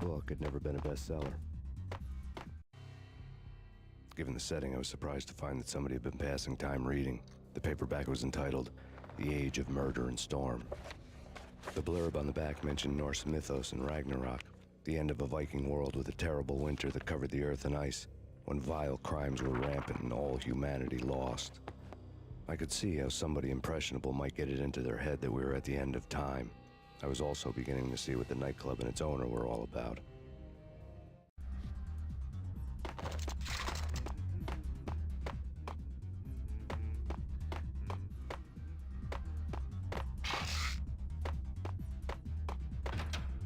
book had never been a bestseller. Given the setting, I was surprised to find that somebody had been passing time reading. The paperback was entitled The Age of Murder and Storm. The blurb on the back mentioned Norse mythos and Ragnarok, the end of a Viking world with a terrible winter that covered the earth in ice, when vile crimes were rampant and all humanity lost. I could see how somebody impressionable might get it into their head that we were at the end of time. I was also beginning to see what the nightclub and its owner were all about.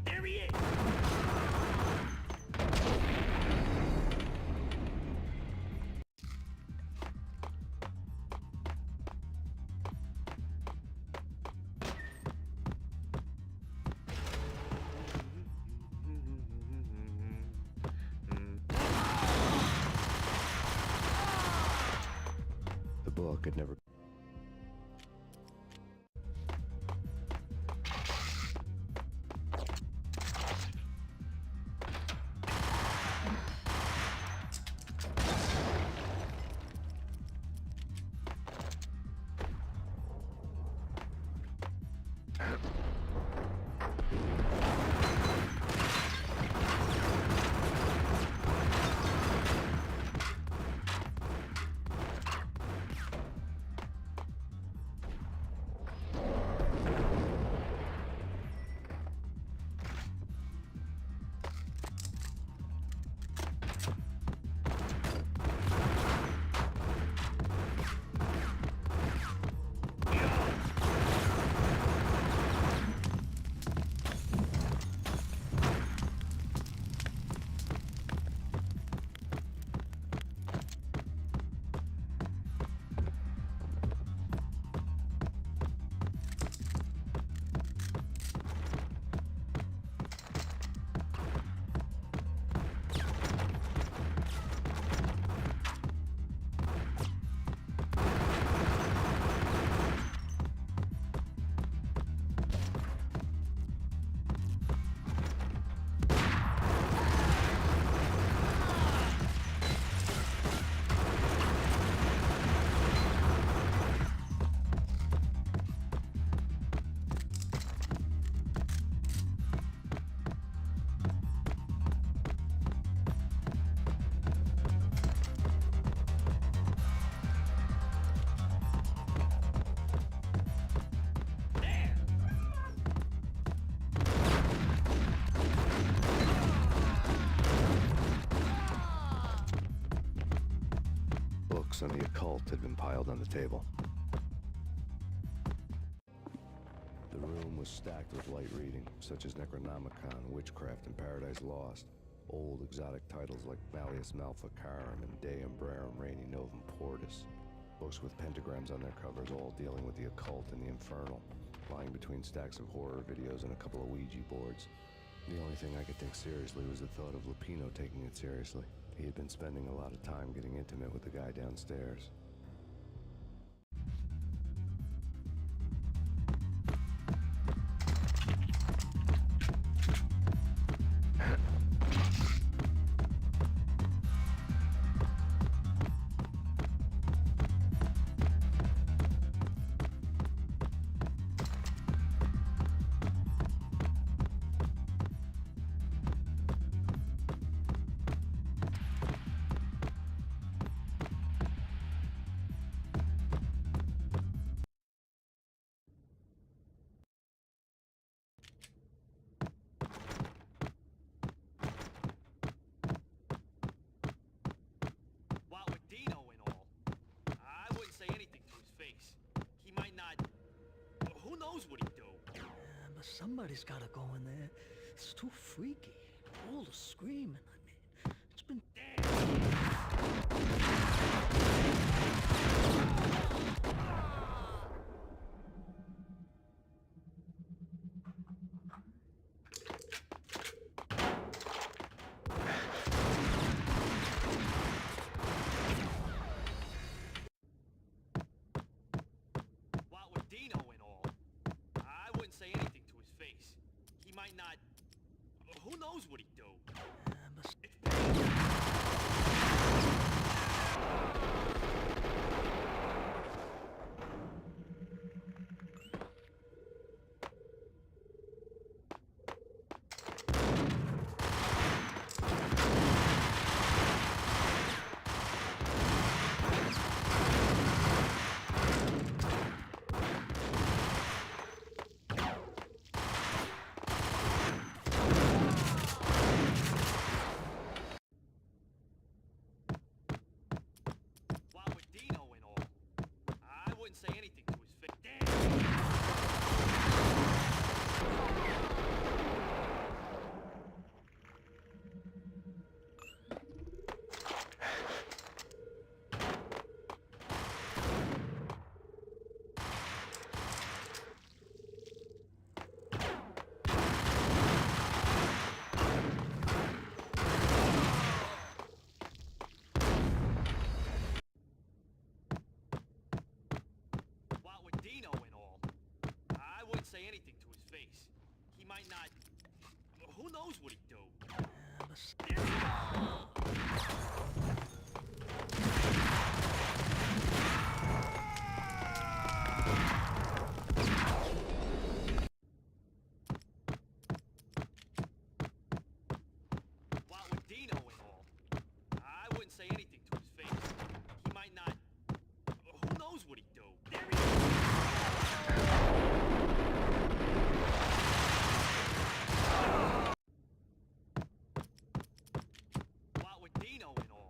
There he is! The book had never... Books on the occult had been piled on the table. The room was stacked with light reading, such as Necronomicon, Witchcraft, and Paradise Lost. Old exotic titles like Malleus Maleficarum and De Umbrarum Reini Novum Portis. Books with pentagrams on their covers, all dealing with the occult and the infernal, lying between stacks of horror videos and a couple of Ouija boards. The only thing I could take seriously was the thought of Lupino taking it seriously. He had been spending a lot of time getting intimate with the guy downstairs. What with Dino and all, I wouldn't say anything to his face. He might not... Who knows what he'd do? Yeah, but somebody's gotta go in there. It's too freaky. All the screaming, I mean. It's been... What with Dino and all, I wouldn't say anything to his face. He might not... Who knows what he'd do? But While with Dino and all, I wouldn't say anything to his face. Damn! While with Dino and all, I wouldn't say anything to his face. He might not. Who knows what he'd do? While with Dino and all, I wouldn't say anything to his face. He might not. Who knows what he'd do? There he is! While with Dino and all.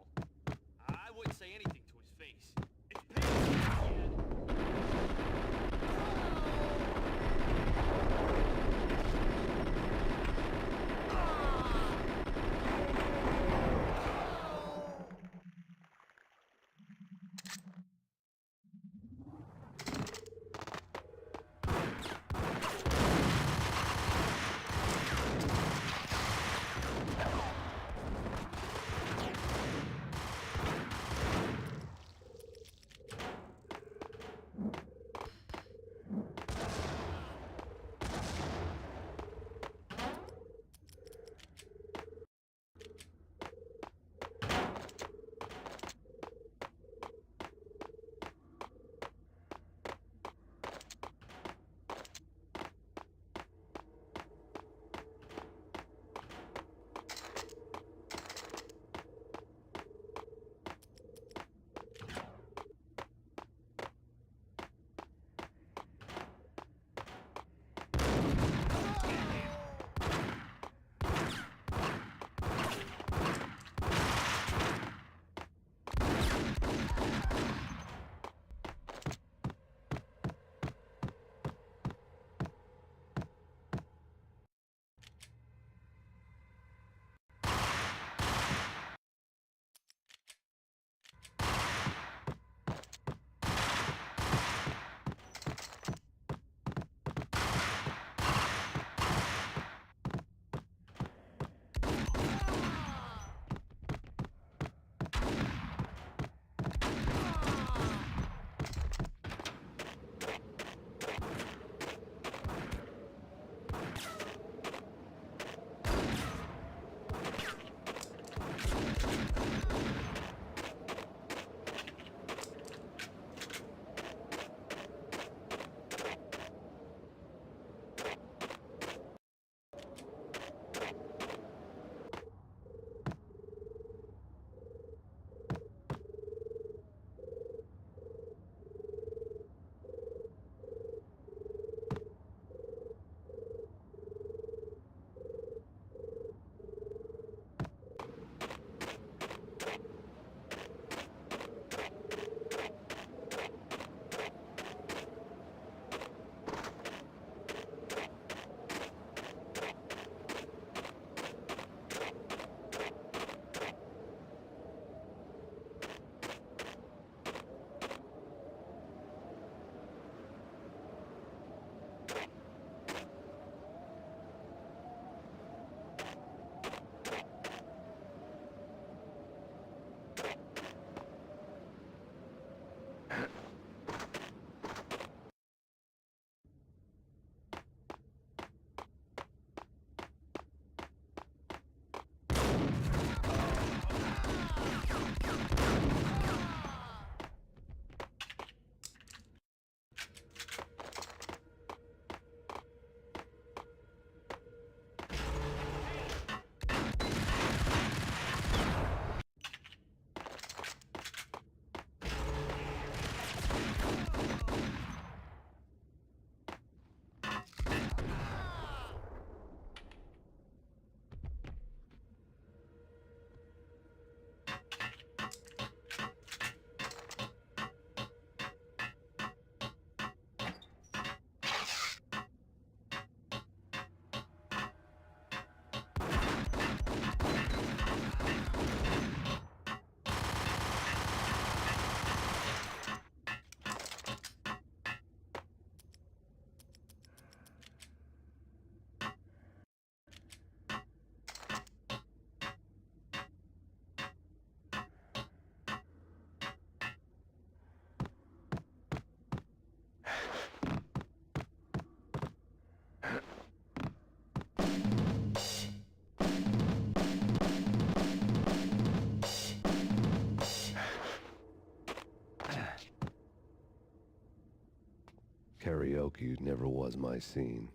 Karaoke never was my scene.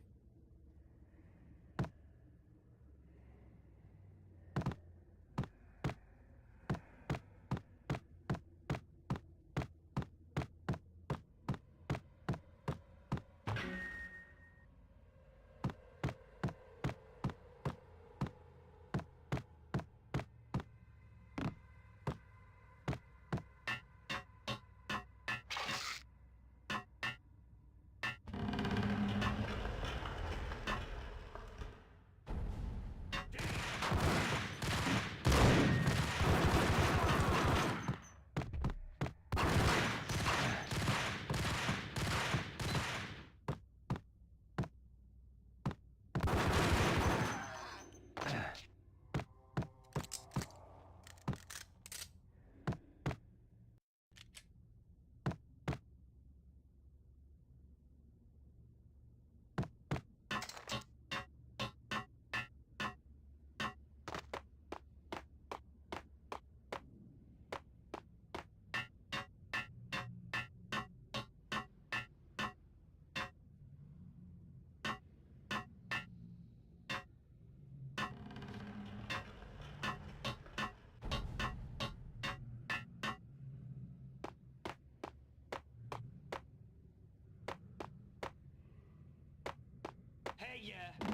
Hey, yeah.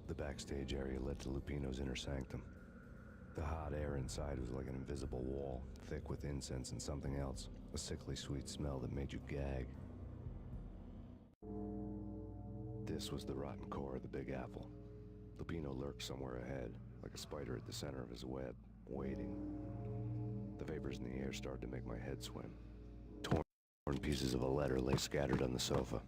The backstage area led to Lupino's inner sanctum. The hot air inside was like an invisible wall, thick with incense and something else, a sickly sweet smell that made you gag. This was the rotten core of the Big Apple. Lupino lurked somewhere ahead, like a spider at the center of his web, waiting. The vapors in the air started to make my head swim. Torn pieces of a letter lay scattered on the sofa.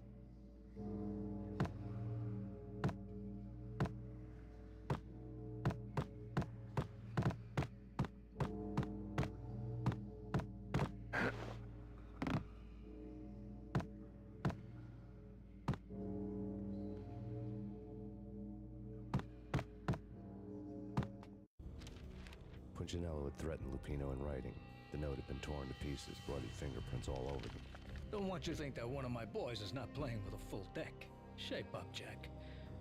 Punchinello had threatened Lupino in writing. The note had been torn to pieces, bloody fingerprints all over them. Don't want you to think that one of my boys is not playing with a full deck. Shape up, Jack.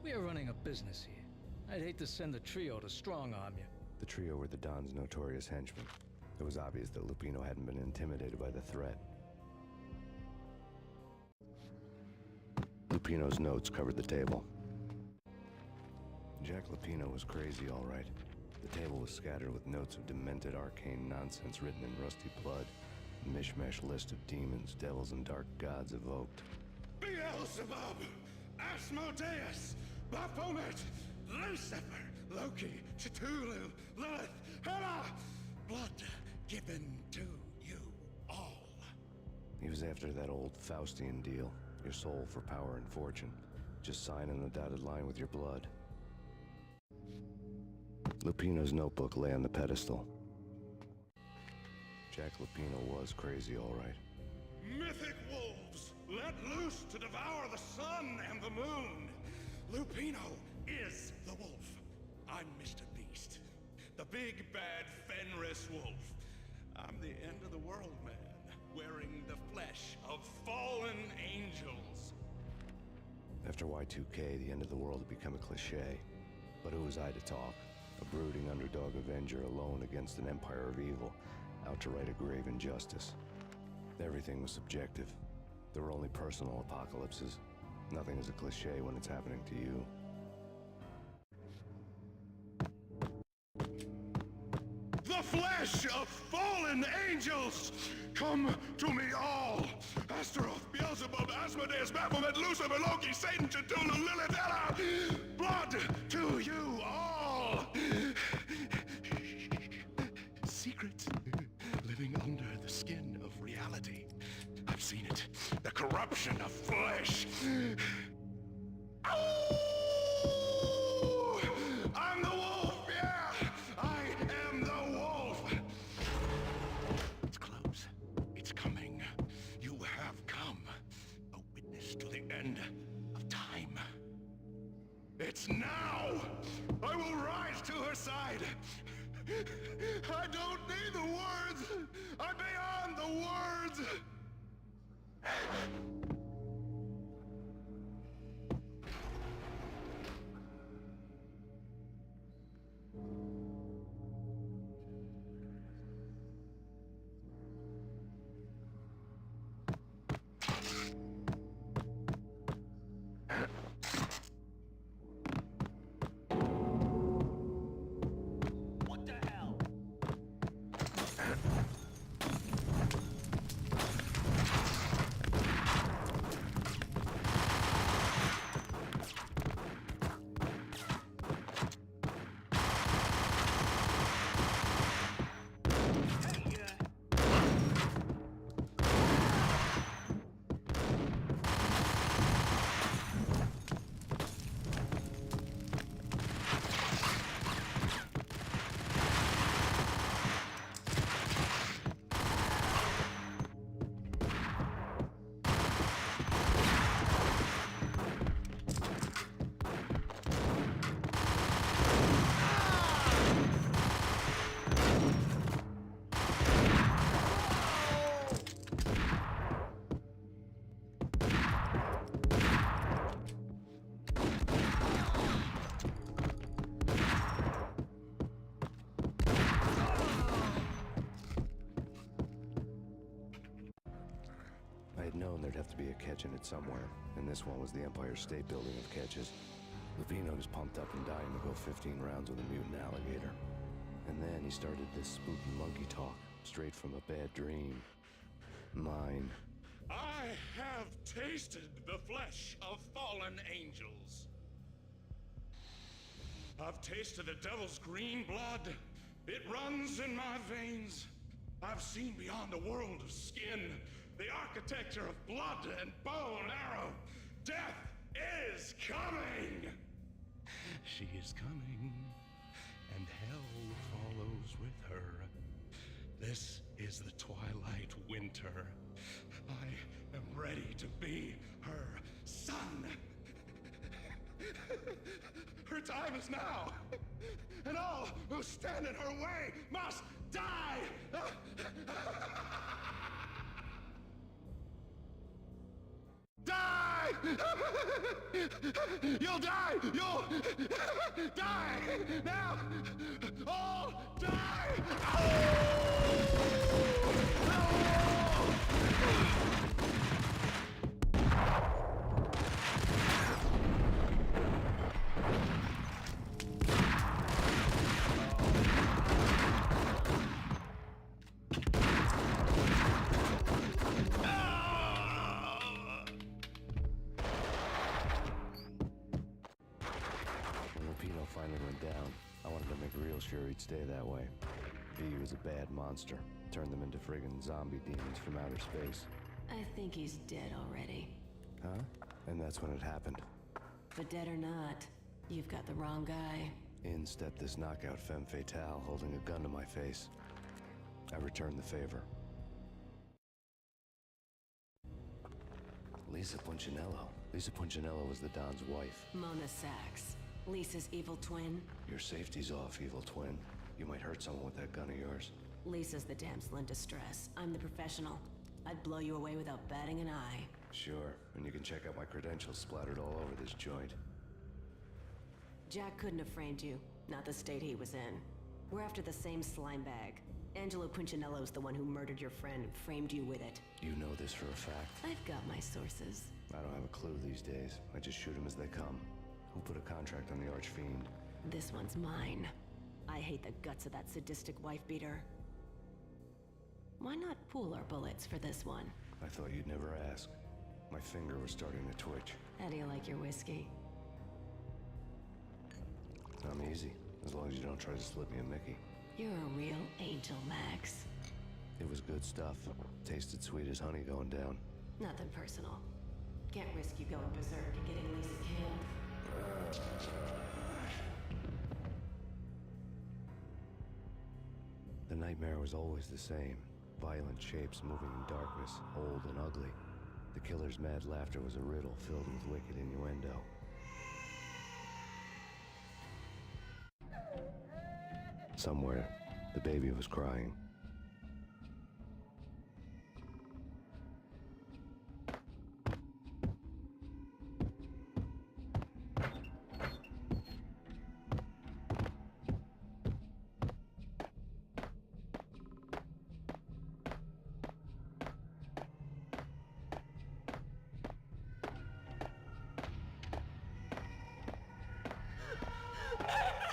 We are running a business here. I'd hate to send the trio to strong-arm you. The trio were the Don's notorious henchmen. It was obvious that Lupino hadn't been intimidated by the threat. Lupino's notes covered the table. Jack Lupino was crazy, all right. The table was scattered with notes of demented arcane nonsense written in rusty blood. A mishmash list of demons, devils, and dark gods evoked. Beelzebub, Asmodeus, Baphomet, Lucifer, Loki, Cthulhu, Lilith, Hela, blood given to you all. He was after that old Faustian deal. Your soul for power and fortune. Just sign on the dotted line with your blood. Lupino's notebook lay on the pedestal. Jack Lupino was crazy, all right. Mythic wolves, let loose to devour the sun and the moon. Lupino is the wolf. I'm Mr. Beast, the big bad Fenris wolf. I'm the end of the world man, wearing the flesh of fallen angels. After Y2K, the end of the world had become a cliche. But who was I to talk? A brooding underdog avenger alone against an empire of evil, out to right a grave injustice. Everything was subjective. There were only personal apocalypses. Nothing is a cliche when it's happening to you. The flesh of fallen angels! Come to me all! Astaroth, Beelzebub, Asmodeus, Baphomet, Lucifer, Loki, Satan, Cthulhu, Lilith, Hela! Blood to you all! Secrets living under the skin of reality. I've seen it. The corruption of flesh. Oh! I'm the wolf, yeah! I am the wolf! It's close. It's coming. You have come. A witness to the end of time. It's now! I will rise to her side. I don't need the words! I'm beyond the words! What the hell? I had known there'd have to be a catch in it somewhere, and this one was the Empire State Building of catches. Lupino was pumped up and dying to go 15 rounds with a mutant alligator. And then he started this spooky monkey talk, straight from a bad dream. Mine. I have tasted the flesh of fallen angels. I've tasted the devil's green blood. It runs in my veins. I've seen beyond the world of skin, the architecture of blood and bow and arrow. Death is coming! She is coming, and hell follows with her. This is the twilight winter. I am ready to be her son. Her time is now, and all who stand in her way must die! Die! You'll die! You'll die! Now! All die! finally went down, I wanted to make real sure he'd stay that way. V was a bad monster. Turned them into friggin' zombie demons from outer space. I think he's dead already. Huh? And that's when it happened. But dead or not, you've got the wrong guy. In stepped this knockout femme fatale holding a gun to my face. I returned the favor. Lisa Punchinello. Lisa Punchinello was the Don's wife. Mona Sachs. Lisa's evil twin. Your safety's off, evil twin. You might hurt someone with that gun of yours. Lisa's the damsel in distress. I'm the professional. I'd blow you away without batting an eye. Sure, and you can check out my credentials splattered all over this joint. Jack couldn't have framed you. Not the state he was in. We're after the same slime bag. Angelo Punchinello's the one who murdered your friend and framed you with it. You know this for a fact. I've got my sources. I don't have a clue these days. I just shoot them as they come. Who put a contract on the Archfiend? This one's mine. I hate the guts of that sadistic wife-beater. Why not pool our bullets for this one? I thought you'd never ask. My finger was starting to twitch. How do you like your whiskey? I'm easy, as long as you don't try to slip me a Mickey. You're a real angel, Max. It was good stuff. Tasted sweet as honey going down. Nothing personal. Can't risk you going berserk and getting Lisa killed. The nightmare was always the same. Violent shapes moving in darkness, old and ugly. The killer's mad laughter was a riddle filled with wicked innuendo. Somewhere, the baby was crying.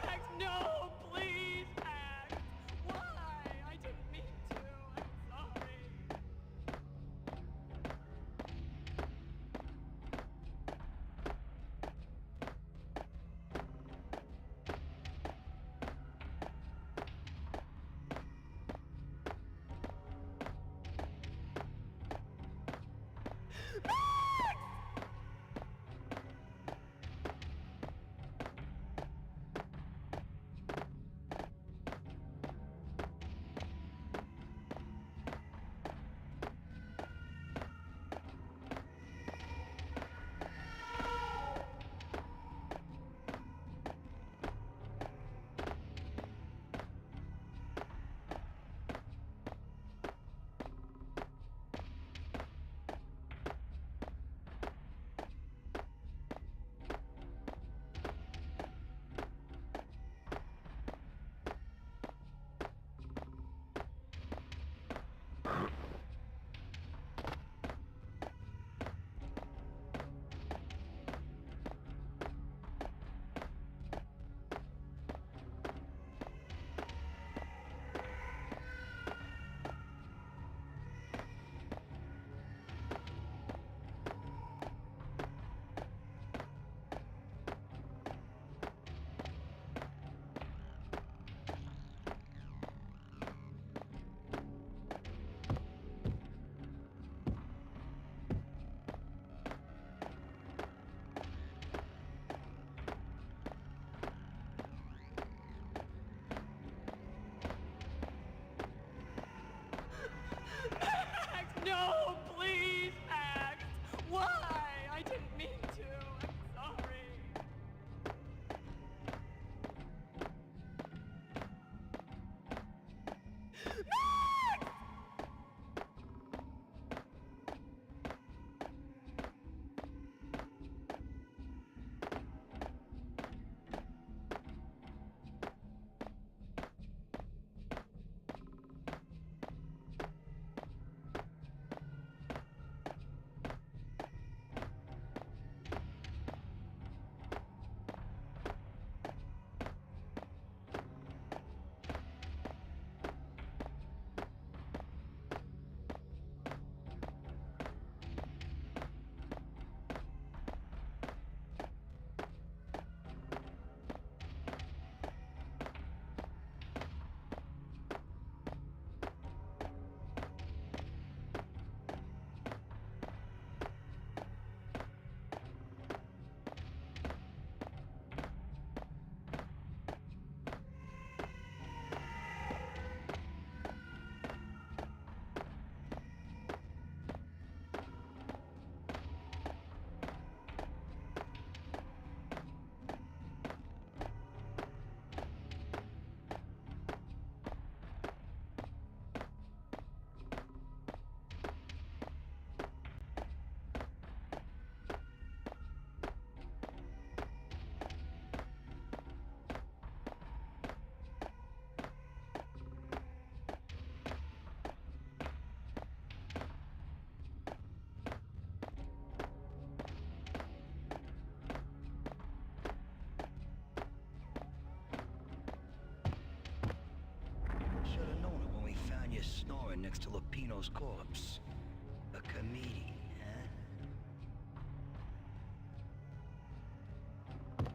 Max, no, please, Max. Why? I didn't mean to. I'm sorry. Max, no, please, Max. Why? I didn't mean to. I'm sorry. Max! next to Lupino's corpse. A comedian, huh?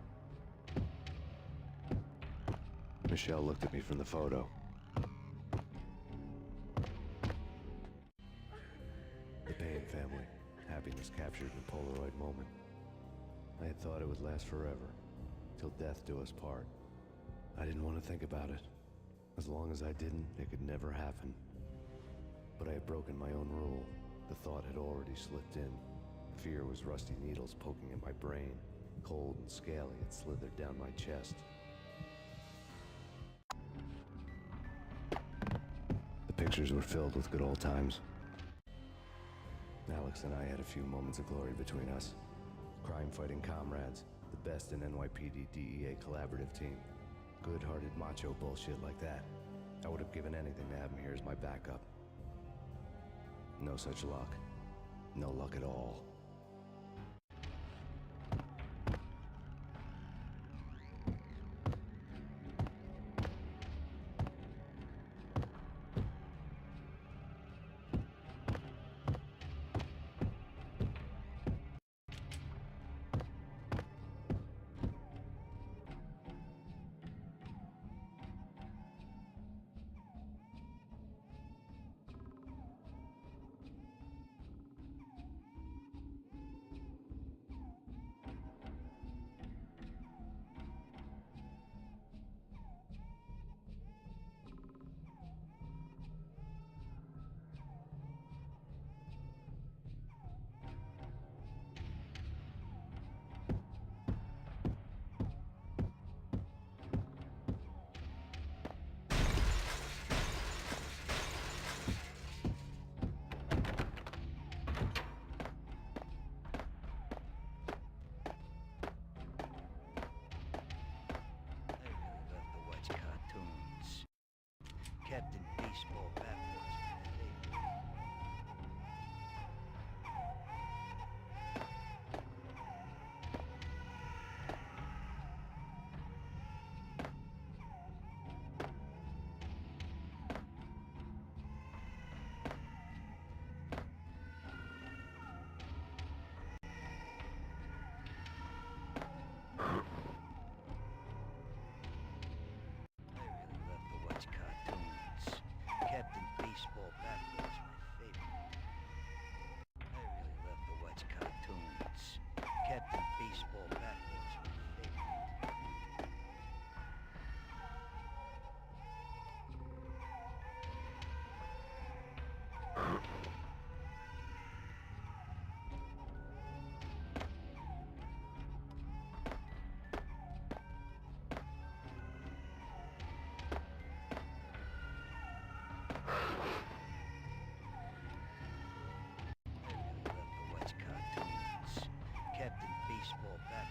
Michelle looked at me from the photo. The Payne family. Happiness captured in a Polaroid moment. I had thought it would last forever, till death do us part. I didn't want to think about it. As long as I didn't, it could never happen. But I had broken my own rule. The thought had already slipped in. Fear was rusty needles poking at my brain. Cold and scaly, it slithered down my chest. The pictures were filled with good old times. Alex and I had a few moments of glory between us. Crime-fighting comrades, the best in NYPD DEA collaborative team. Good-hearted macho bullshit like that. I would have given anything to have him here as my backup. No such luck. No luck at all. Captain Baseball Bat was my favorite. Captain Baseball Bat was my favorite. I really love to watch cartoons. Captain Baseball Bat was my favorite. Captain Baseball Bat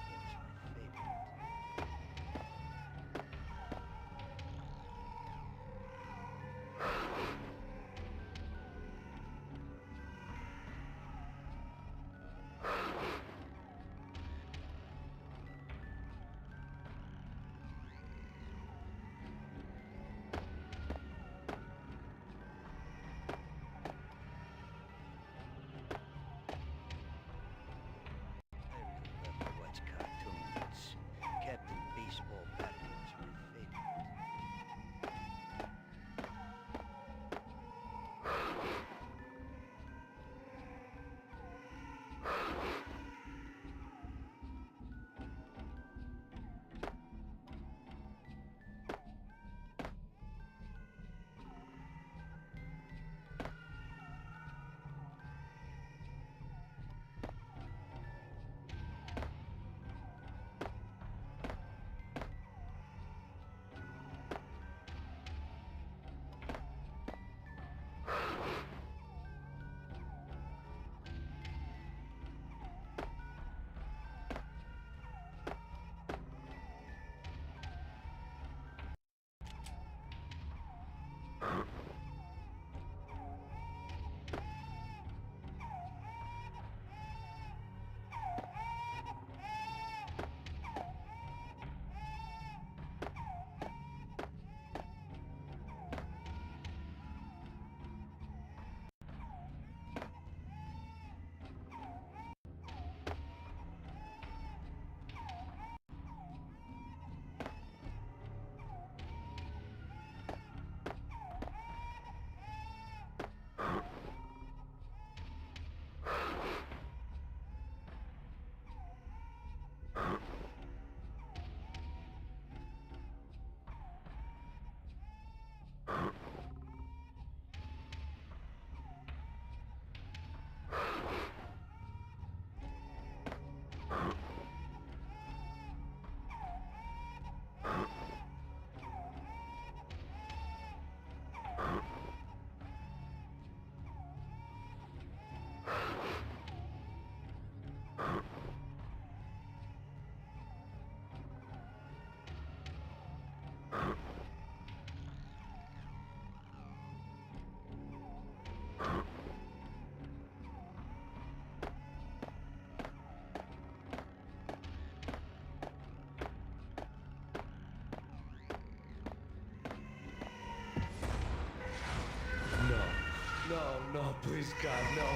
no, please, God, no.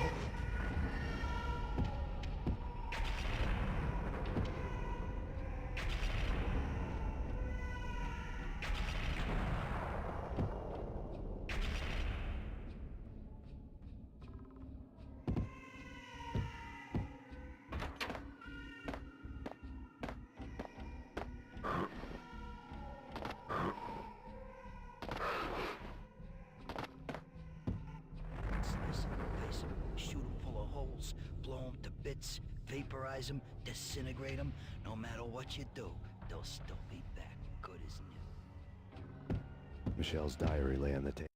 Slice 'em, dice 'em, shoot 'em full of holes, blow 'em to bits, vaporize 'em, disintegrate 'em. No matter what you do, they'll still be back good as new. Michelle's diary lay on the table.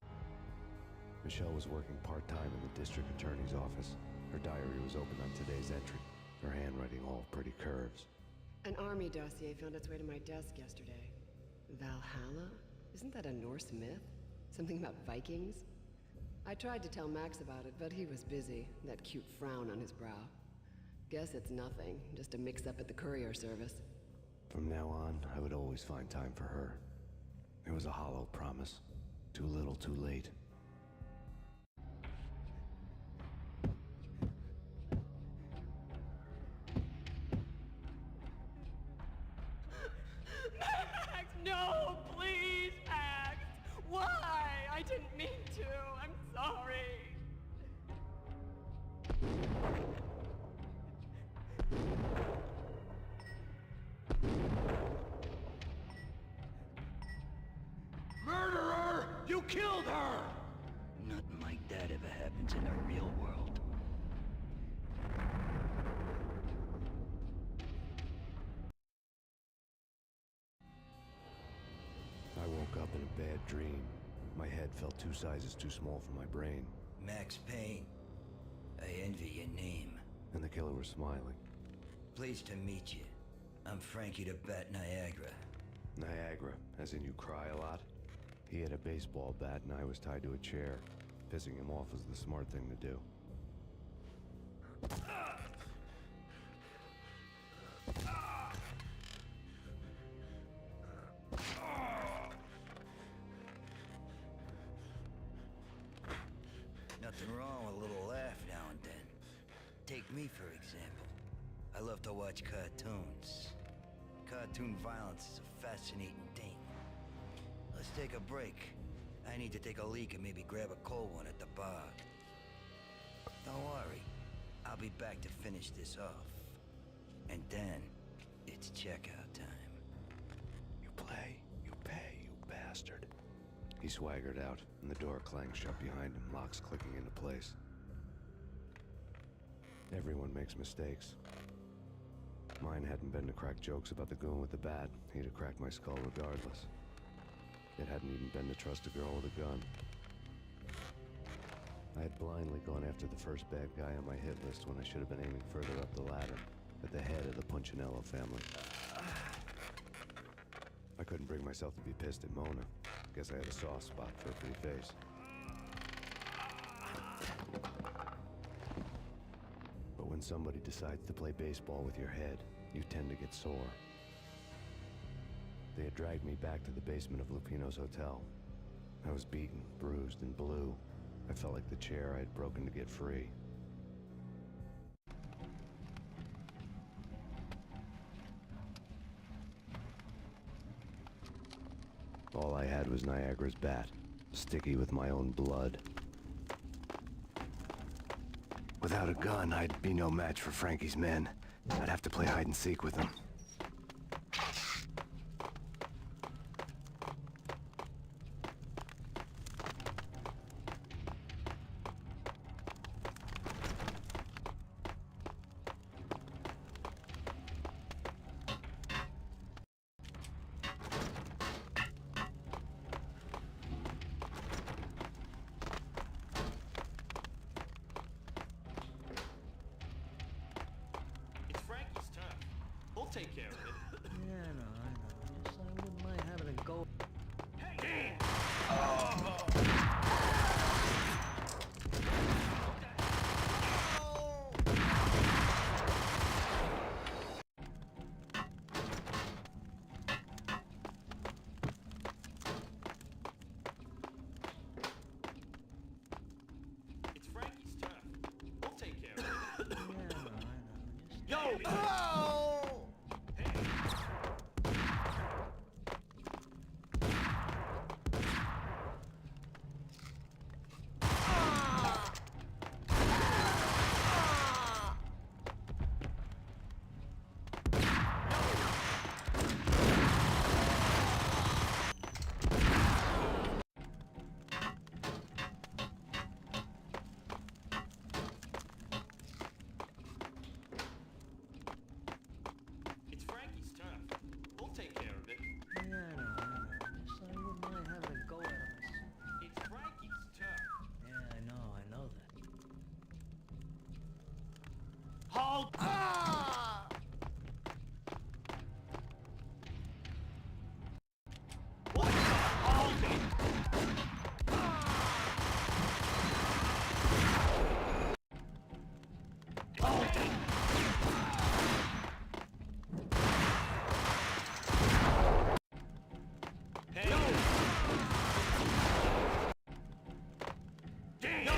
Michelle was working part-time in the district attorney's office. Her diary was open on today's entry, her handwriting all pretty curves. An army dossier found its way to my desk yesterday. Valhalla? Isn't that a Norse myth? Something about Vikings? I tried to tell Max about it, but he was busy, that cute frown on his brow. Guess it's nothing, just a mix-up at the courier service. From now on, I would always find time for her. It was a hollow promise. Too little, too late. Max! No! Please, Max! Why? I didn't mean to. I'm sorry. Murderer! You killed her! Nothing like that ever happens in the real world. I woke up in a bad dream. My head felt 2 sizes too small for my brain, Max Payne. I envy your name. and the killer was smiling. Pleased to meet you. I'm Frankie the Bat Niagara. Niagara, as in you cry a lot? He had a baseball bat and I was tied to a chair. Pissing him off was the smart thing to do. Nothing wrong with a little laugh now and then. Take me, for example. I love to watch cartoons. Cartoon violence is a fascinating thing. Let's take a break. I need to take a leak and maybe grab a cold one at the bar. Don't worry. I'll be back to finish this off. And then, it's checkout time. You play, you pay, you bastard. He swaggered out, and the door clanged shut behind him, locks clicking into place. Everyone makes mistakes. Mine hadn't been to crack jokes about the goon with the bat. He'd have cracked my skull regardless. It hadn't even been to trust a girl with a gun. I had blindly gone after the first bad guy on my hit list when I should have been aiming further up the ladder, at the head of the Punchinello family. I couldn't bring myself to be pissed at Mona. Guess I had a soft spot for a pretty face. But when somebody decides to play baseball with your head, you tend to get sore. They had dragged me back to the basement of Lupino's hotel. I was beaten, bruised, and blue. I felt like the chair I had broken to get free. All I had was Niagara's bat, sticky with my own blood. Without a gun, I'd be no match for Frankie's men. I'd have to play hide and seek with them. It's Frankie's turn. We'll take care of it. Yeah, I know. Just I wouldn't mind having a go. Hey! It's It's Frankie's turf. We'll take care of it. Yeah, I know. So I wouldn't mind having a go at him. It's Frankie's turf. Yeah, I know that. Hold! What the hold it? Hold it! Hey! No! Damn! No!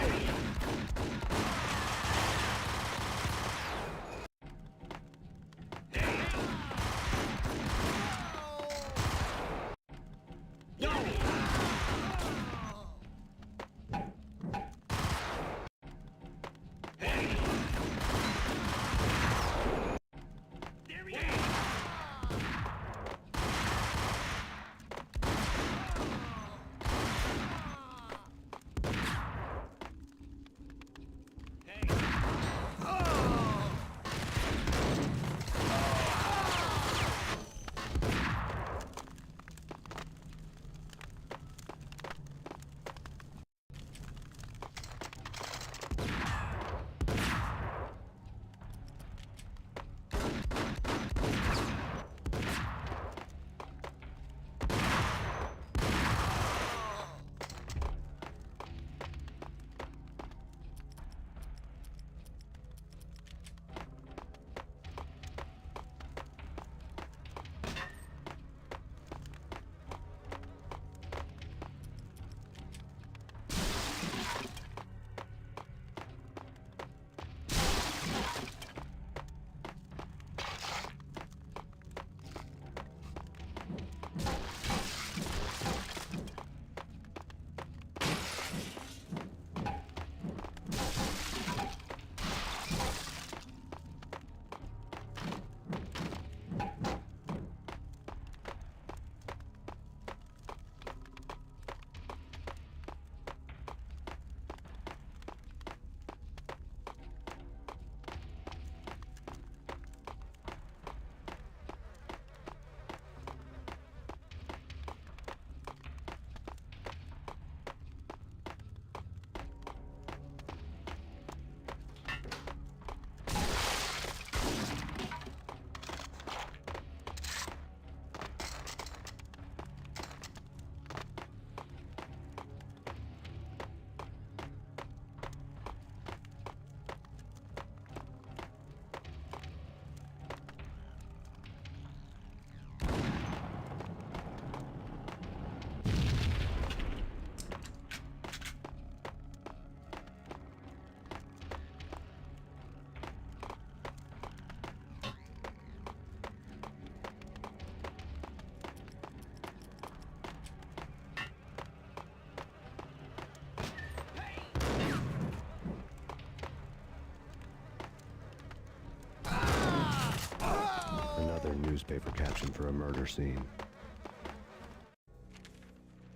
Another newspaper caption for a murder scene.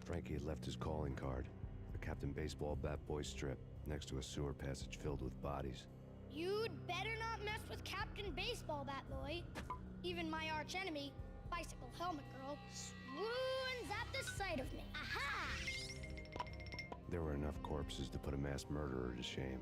Frankie had left his calling card, a Captain Baseball bat boy strip, next to a sewer passage filled with bodies. You'd better not mess with Captain Baseball Bat Boy. Even my archenemy, Bicycle Helmet Girl, swoons at the sight of me. Aha! There were enough corpses to put a mass murderer to shame.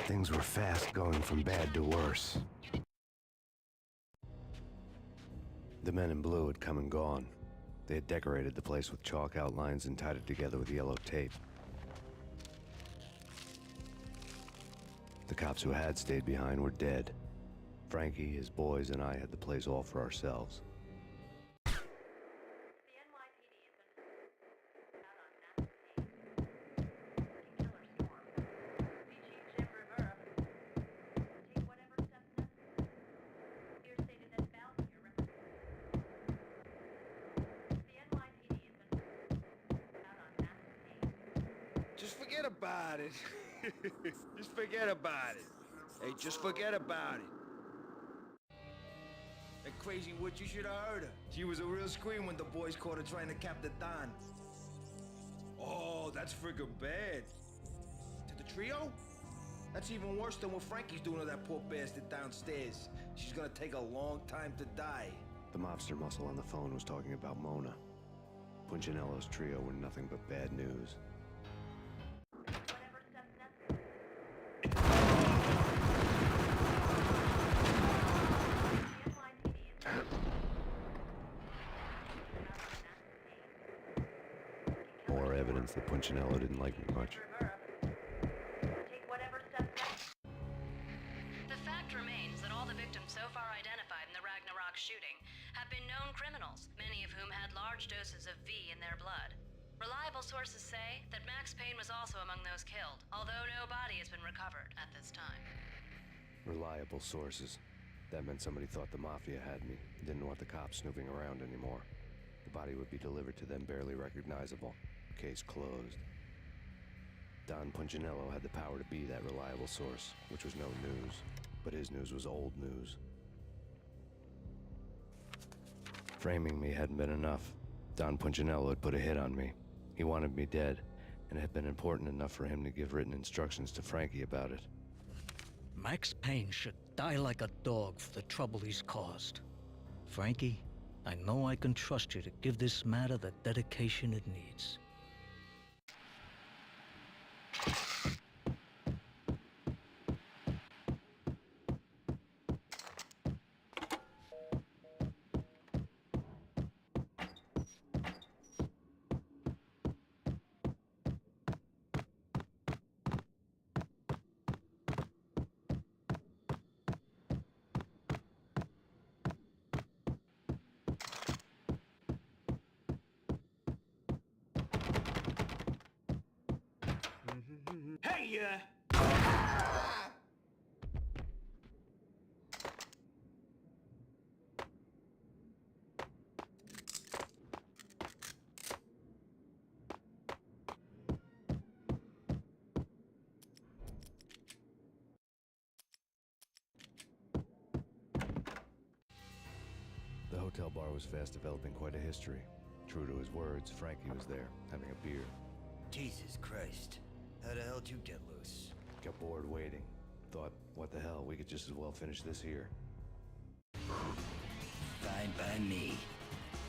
Things were fast going from bad to worse. The men in blue had come and gone. They had decorated the place with chalk outlines and tied it together with yellow tape. The cops who had stayed behind were dead. Frankie, his boys, and I had the place all for ourselves. Just forget about it. Just forget about it. Hey, just forget about it. That crazy witch, you should have heard her. She was a real scream when the boys caught her trying to cap the Don. Oh, that's friggin' bad. To the trio? That's even worse than what Frankie's doing to that poor bastard downstairs. She's gonna take a long time to die. The mobster muscle on the phone was talking about Mona. Punchinello's trio were nothing but bad news. More evidence that Punchinello didn't like me much. The fact remains that all the victims so far identified in the Ragnarok shooting have been known criminals, many of whom had large doses of V in their blood. Reliable sources say that Max Payne was also among those killed, although no body has been recovered at this time. Reliable sources. That meant somebody thought the Mafia had me, didn't want the cops snooping around anymore. The body would be delivered to them barely recognizable. Case closed. Don Punchinello had the power to be that reliable source, which was no news. But his news was old news. Framing me hadn't been enough. Don Punchinello had put a hit on me. He wanted me dead, and it had been important enough for him to give written instructions to Frankie about it. Max Payne should die like a dog for the trouble he's caused. Frankie, I know I can trust you to give this matter the dedication it needs. Hey, The hotel bar was fast developing quite a history. True to his words, Frankie was there, having a beer. Jesus Christ. How the hell did you get loose? Got bored waiting. Thought, what the hell, we could just as well finish this here. Fine by me.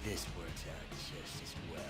This works out just as well.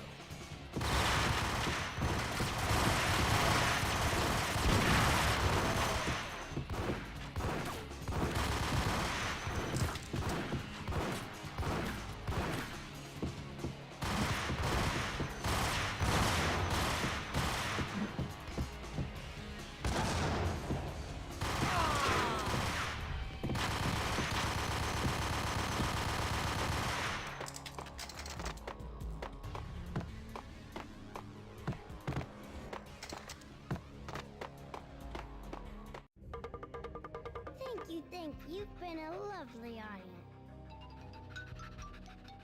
Thank you. You've been a lovely audience.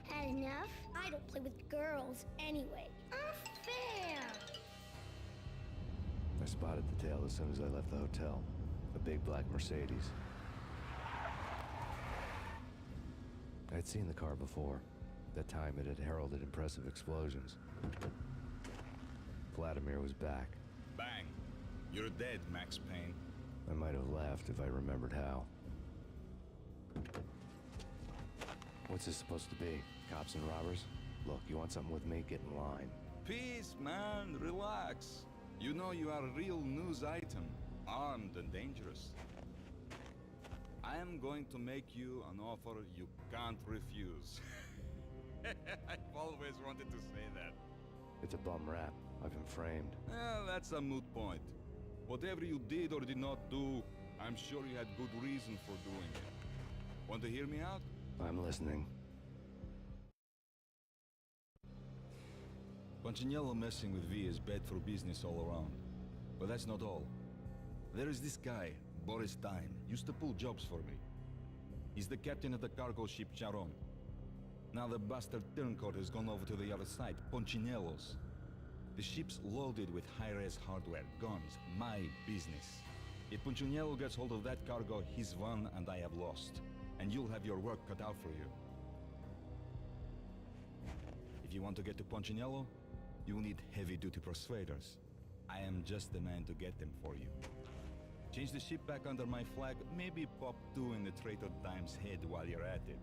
Had enough? I don't play with girls anyway. Unfair! I spotted the tail as soon as I left the hotel. A big black Mercedes. I'd seen the car before. That time it had heralded impressive explosions. Vladimir was back. Bang. You're dead, Max Payne. I might have laughed if I remembered how. What's this supposed to be? Cops and robbers? Look, you want something with me? Get in line. Peace, man. Relax. You know you are a real news item. armed and dangerous. I am going to make you an offer you can't refuse. I've always wanted to say that. It's a bum rap. I've been framed. Well, that's a moot point. Whatever you did or did not do, I'm sure you had good reason for doing it. Want to hear me out? I'm listening. Punchinello messing with V is bad for business all around. But that's not all. There is this guy, Boris Time, used to pull jobs for me. He's the captain of the cargo ship Charon. Now the bastard turncoat has gone over to the other side, Punchinello's. The ship's loaded with high-res hardware, guns, my business. If Punchinello gets hold of that cargo, he's won and I have lost. And you'll have your work cut out for you. If you want to get to Punchinello, you'll need heavy-duty persuaders. I am just the man to get them for you. Change the ship back under my flag, maybe pop 2 in the Traitor Time's head while you're at it.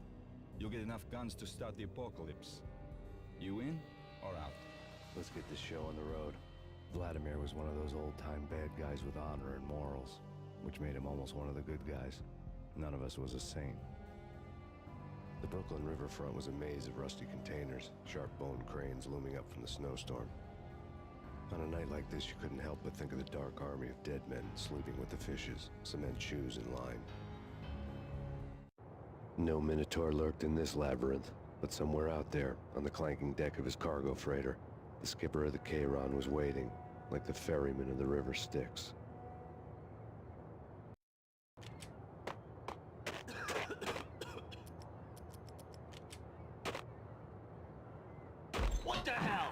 You'll get enough guns to start the apocalypse. You in or out? Let's get this show on the road. Vladimir was one of those old-time bad guys with honor and morals, which made him almost one of the good guys. None of us was a saint. The Brooklyn riverfront was a maze of rusty containers, sharp-boned cranes looming up from the snowstorm. On a night like this, you couldn't help but think of the dark army of dead men sleeping with the fishes, cement shoes in line. No Minotaur lurked in this labyrinth, but somewhere out there, on the clanking deck of his cargo freighter, the skipper of the Chiron was waiting, like the ferryman of the river Styx. What the hell?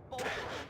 Both of them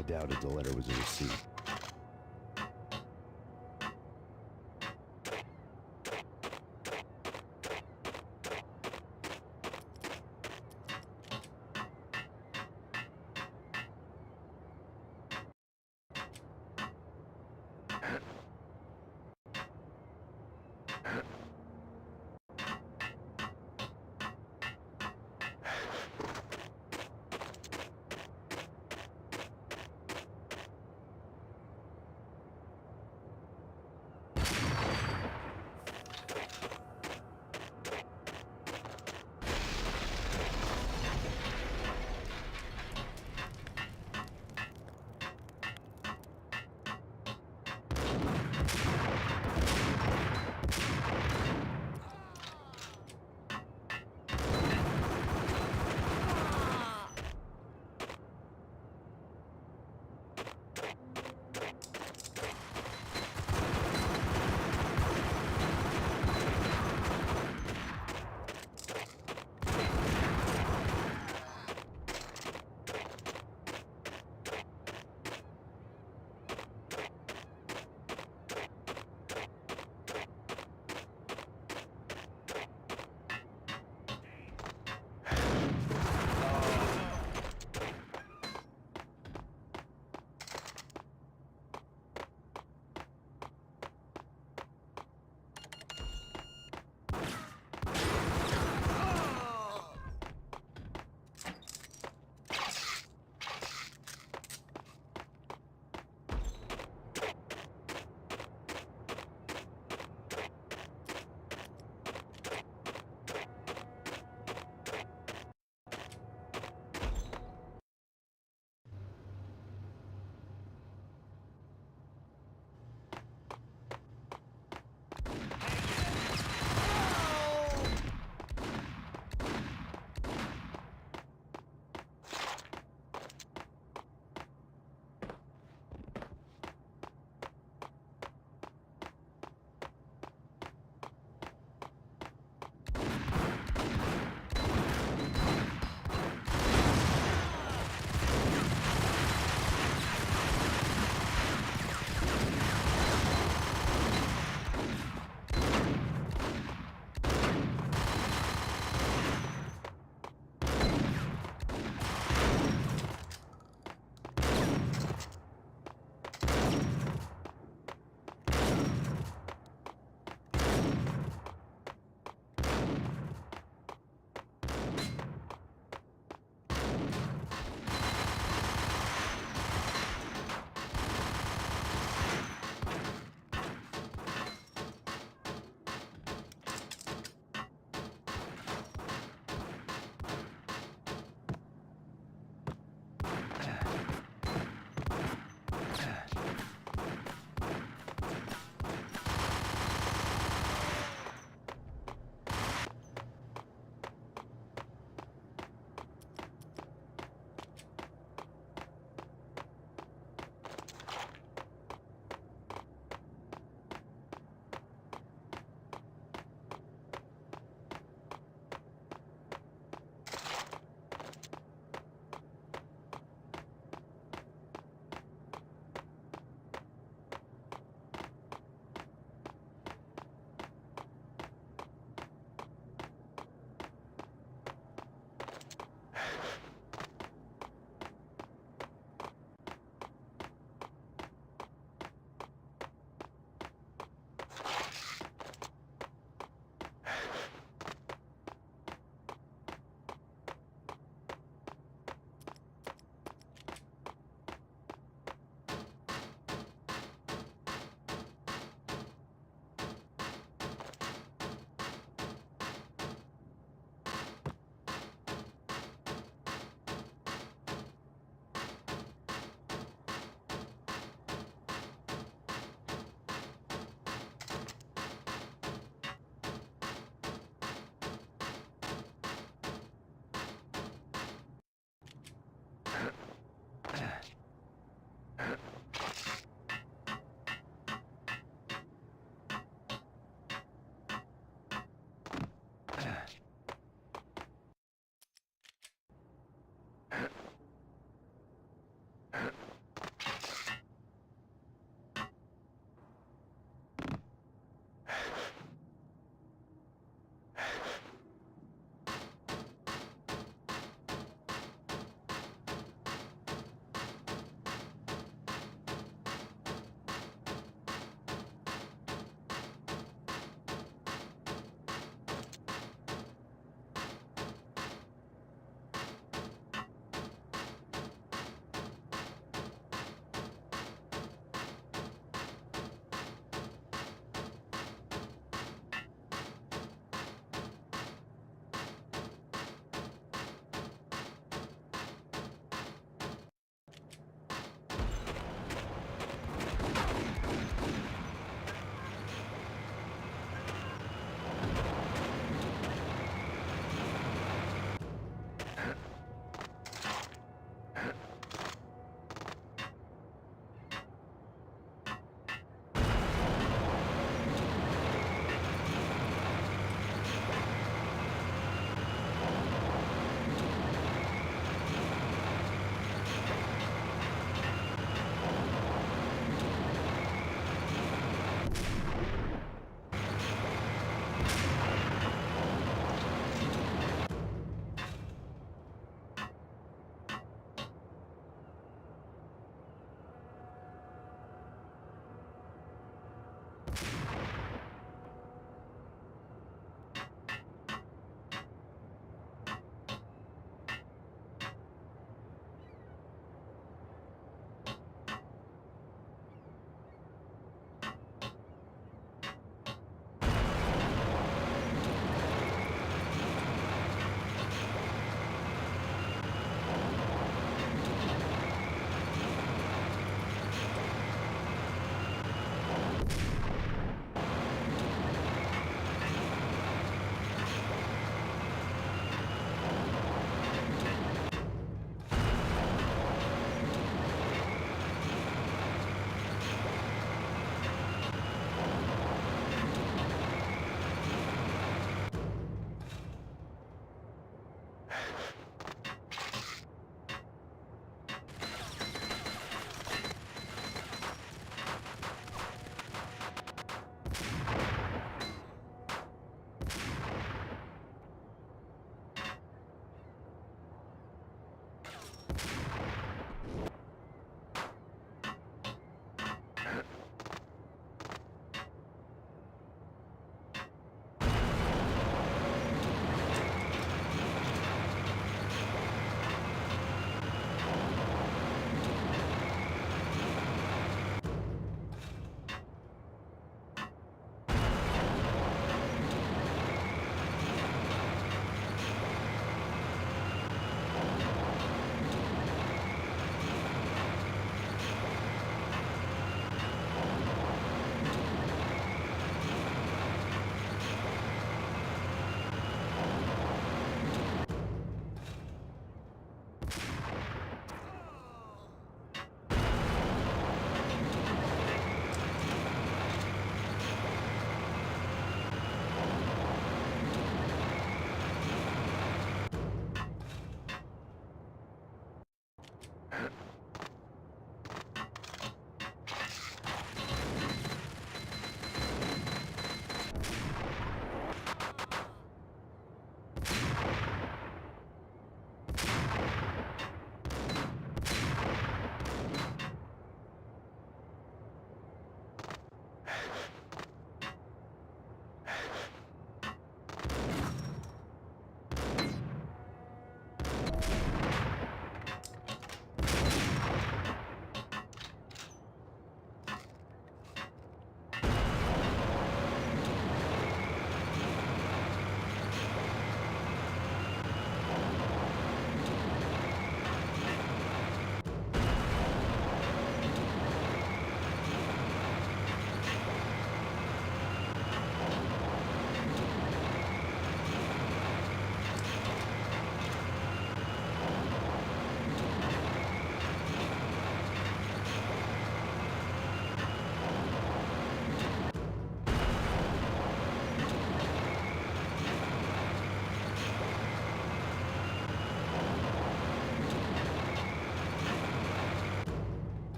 I doubted the letter was a receipt.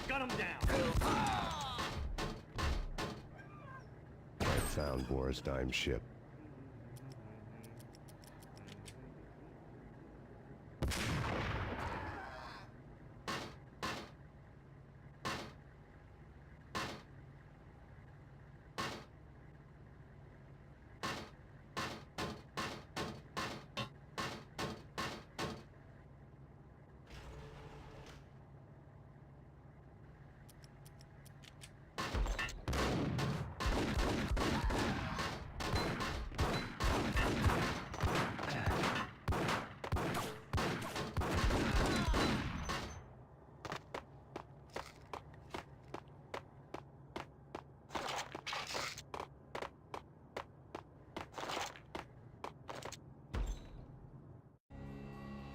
Gun him down. I found Boris Dime's ship.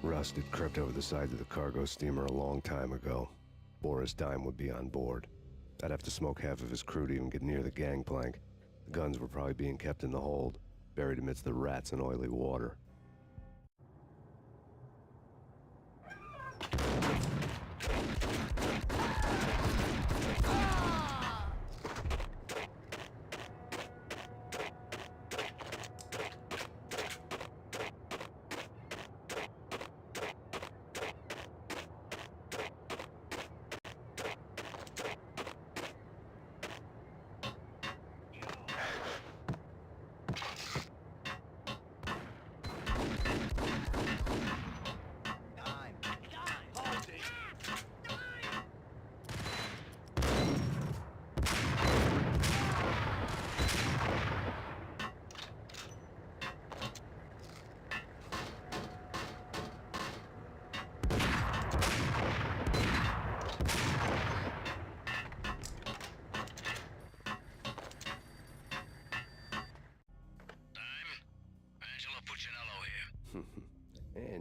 Rust had crept over the side of the cargo steamer a long time ago. Boris Dime would be on board. I'd have to smoke half of his crew to even get near the gangplank. The guns were probably being kept in the hold, buried amidst the rats and oily water.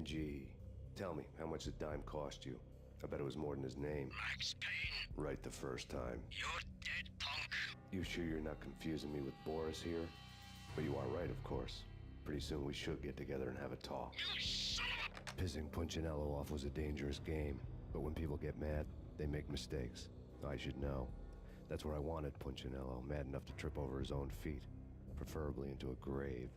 Angie, tell me, how much did Dime cost you? I bet it was more than his name. Max Payne, Right the first time. you're dead, punk. You sure you're not confusing me with Boris here? But you are right, of course. Pretty soon we should get together and have a talk. You son of a... Pissing Punchinello off was a dangerous game, but when people get mad, they make mistakes. I should know. That's where I wanted Punchinello, mad enough to trip over his own feet, preferably into a grave.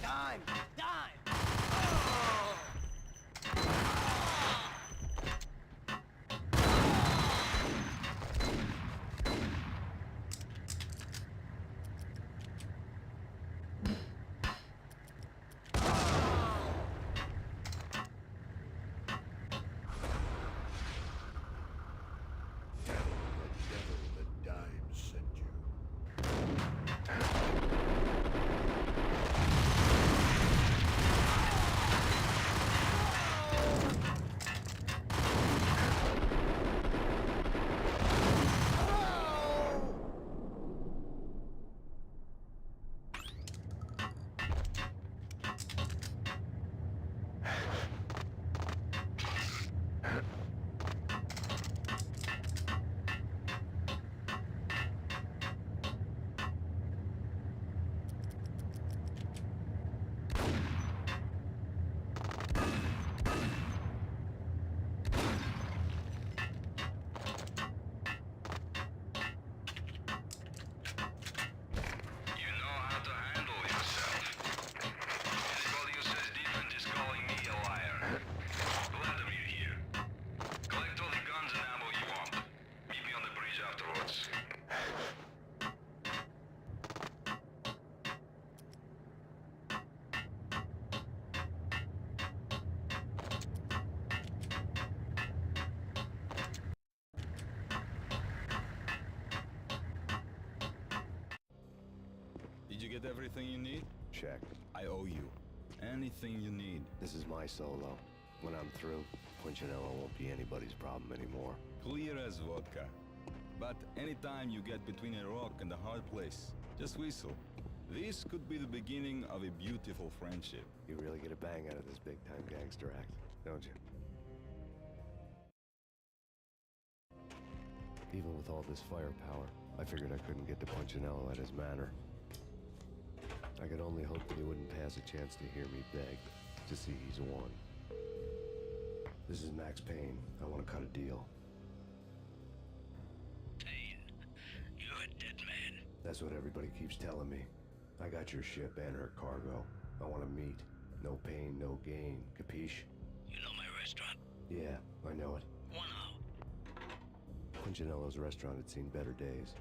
Dime! Dime! The Dime sent you. You know how to handle yourself. Anybody who says different is calling me a liar. Vladimir here. Collect all the guns and ammo you want. Meet me on the bridge afterwards. Did you get everything you need? Check. I owe you. Anything you need. This is my solo. When I'm through, Punchinello won't be anybody's problem anymore. Clear as vodka. But anytime you get between a rock and a hard place, just whistle. This could be the beginning of a beautiful friendship. You really get a bang out of this big-time gangster act, don't you? Even with all this firepower, I figured I couldn't get to Punchinello at his manor. I could only hope that he wouldn't pass a chance to hear me beg, to see he's won. This is Max Payne. I want to cut a deal. Payne, you're a dead man. That's what everybody keeps telling me. I got your ship and her cargo. I want to meet. No pain, no gain. Capiche? You know my restaurant? Yeah, I know it. 1 hour. Punchinello's restaurant had seen better days.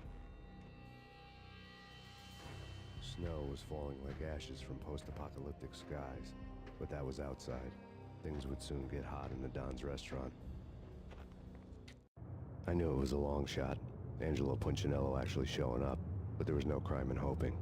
Snow was falling like ashes from post-apocalyptic skies, but that was outside. Things would soon get hot in the Don's restaurant. I knew it was a long shot, Angelo Punchinello actually showing up, but there was no crime in hoping.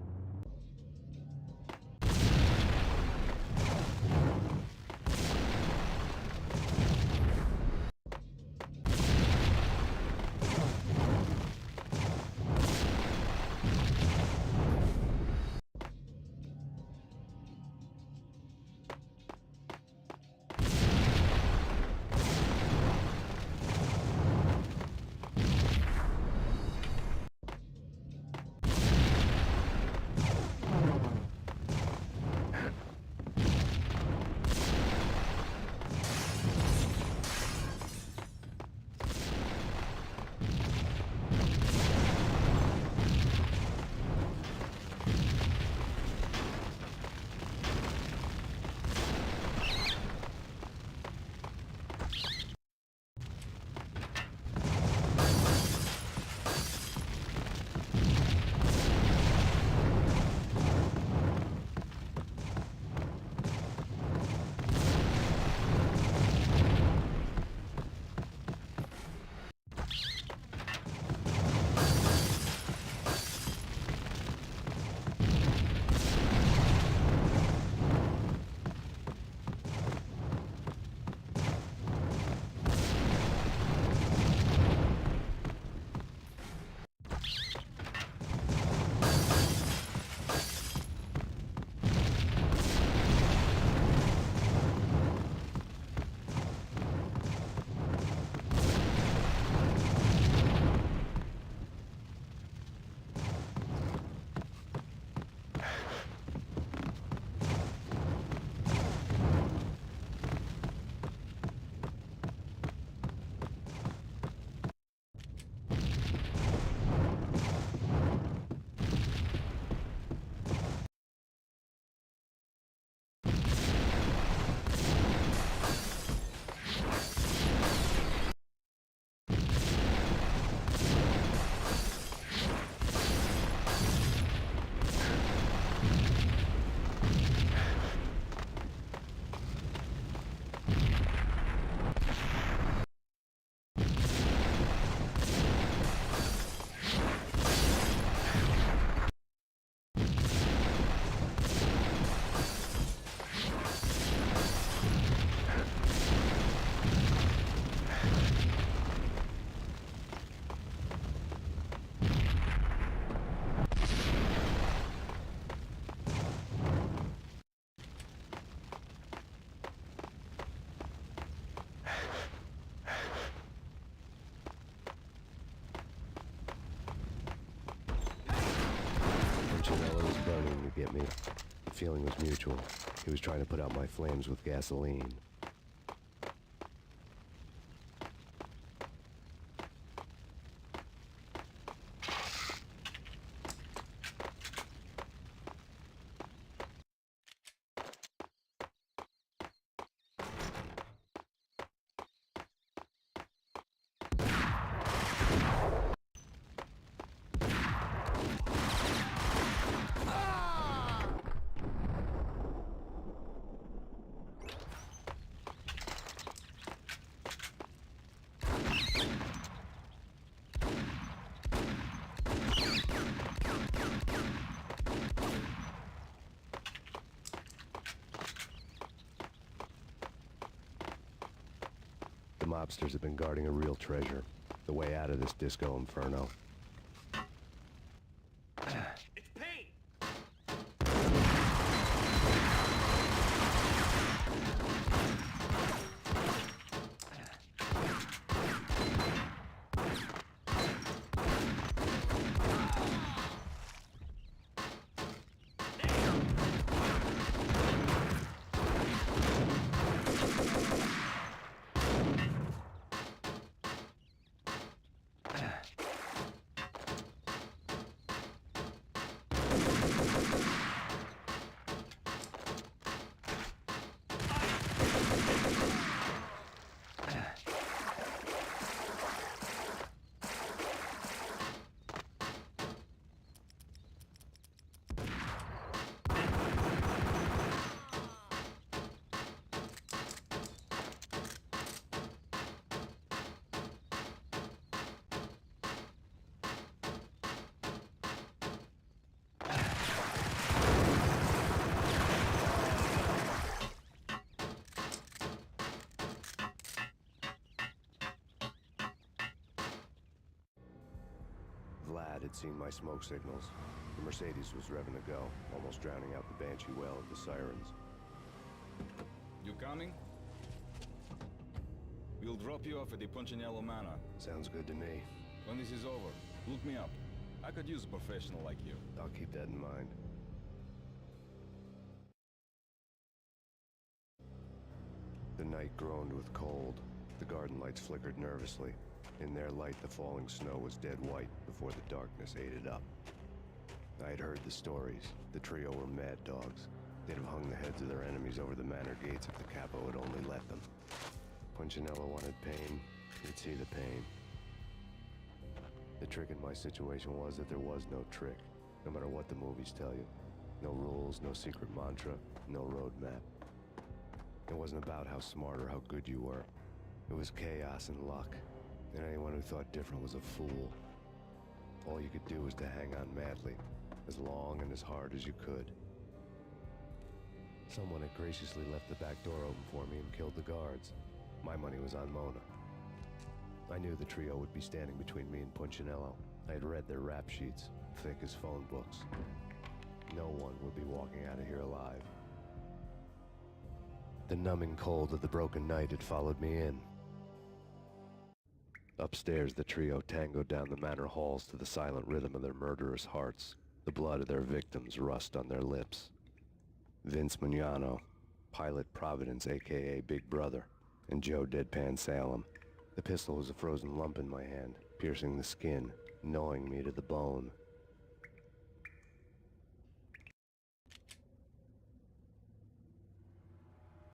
The feeling was mutual. He was trying to put out my flames with gasoline. The mobsters have been guarding a real treasure. The way out of this disco inferno. It's Payne! Vlad had seen my smoke signals. The Mercedes was revving to go, almost drowning out the banshee wail of the sirens. You coming? We'll drop you off at the Punchinello Manor. Sounds good to me. When this is over, look me up. I could use a professional like you. I'll keep that in mind. The night groaned with cold. The garden lights flickered nervously. In their light, the falling snow was dead white before the darkness ate it up. I had heard the stories. The trio were mad dogs. They'd have hung the heads of their enemies over the manor gates if the capo had only let them. Punchinello wanted pain. He'd see the pain. The trick in my situation was that there was no trick, no matter what the movies tell you. No rules, no secret mantra, no roadmap. It wasn't about how smart or how good you were. It was chaos and luck. And anyone who thought different was a fool. All you could do was to hang on madly, as long and as hard as you could. Someone had graciously left the back door open for me and killed the guards. My money was on Mona. I knew the trio would be standing between me and Punchinello. I had read their rap sheets, thick as phone books. No one would be walking out of here alive. The numbing cold of the broken night had followed me in. Upstairs, the trio tangoed down the manor halls to the silent rhythm of their murderous hearts. The blood of their victims rust on their lips. Vince Mugnano, Pilot Providence, a.k.a. Big Brother, and Joe Deadpan Salem. The pistol was a frozen lump in my hand, piercing the skin, gnawing me to the bone.